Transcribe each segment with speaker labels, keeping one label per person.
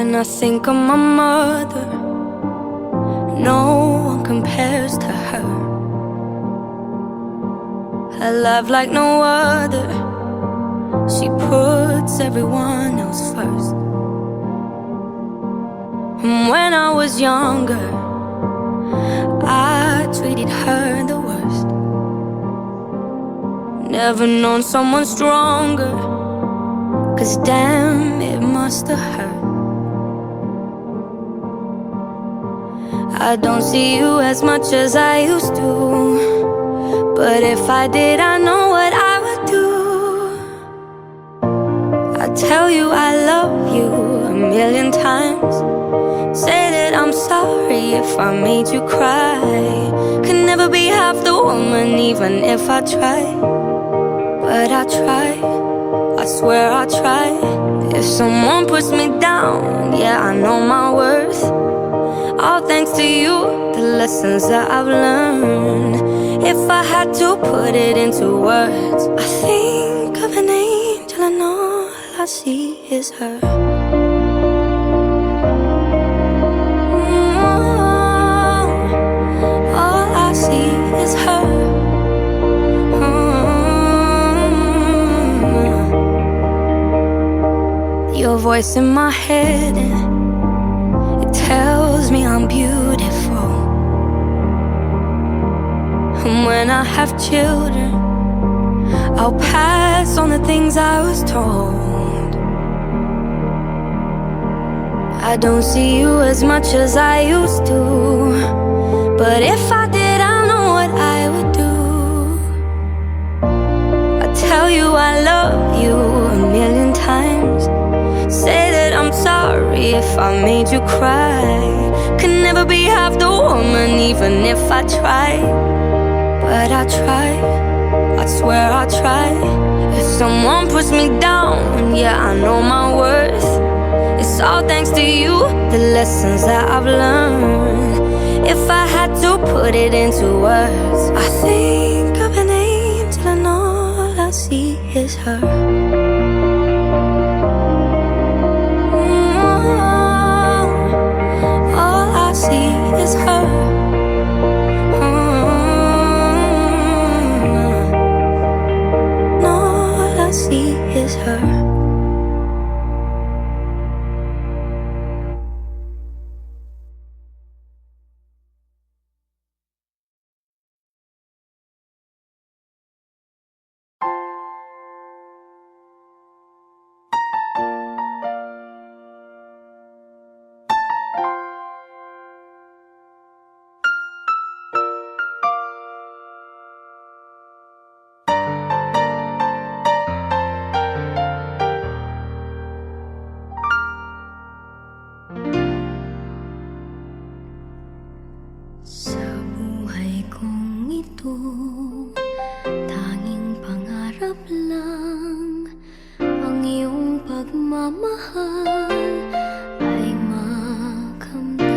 Speaker 1: When I think of my mother, no one compares to her. A life like no other. She puts everyone else first. And when I was younger, I treated her the worst. Never known someone stronger, 'cause damn, it must have hurt. I don't see you as much as I used to, but if I did, I know what I would do. I'd tell you I love you a million times, say that I'm sorry if I made you cry. Could never be half the woman, even if I try. But I try, I swear I try. If someone puts me down, yeah, I know my worth. All thanks to you, the lessons that I've learned. If I had to put it into words, I think of an angel and all I see is her. All I see is her. Your voice in my head, it tells me I'm beautiful. And when I have children, I'll pass on the things I was told. I don't see you as much as I used to, but if I did, I know what I would do. I tell you I love you a million times, say that I'm sorry if I made you cry. Could never be half the woman, even if I try. But I try, I swear I try. If someone puts me down, yeah, I know my worth. It's all thanks to you, the lessons that I've learned. If I had to put it into words, I think of an angel and all I see is her. All I see is her. All I see is her.
Speaker 2: Sa buhay kong ito, tanging pangarap lang ang iyong pagmamahal ay makamtan.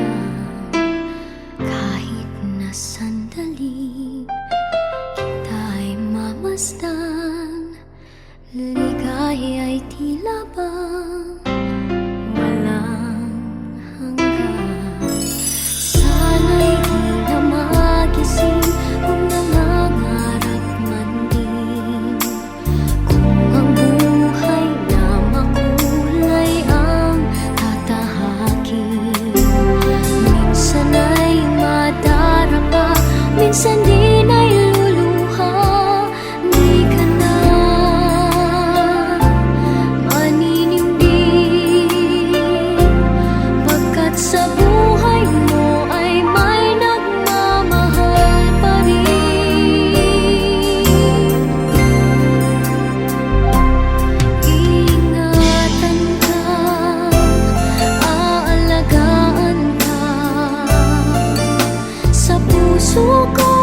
Speaker 2: Kahit na sandali kita'y mamasdan, ligaya ay tila bang walang hanggan. Sana'y di na magising kung nangangarap man din, kung ang buhay na makulay ang tatahakin. Minsan ay madarapa, minsan din ay luluha. Di ka na maninindig, pagkat sa buhay mo ay may nagmamahal pa rin. Ingatan ka, aalagaan ka, sa puso ko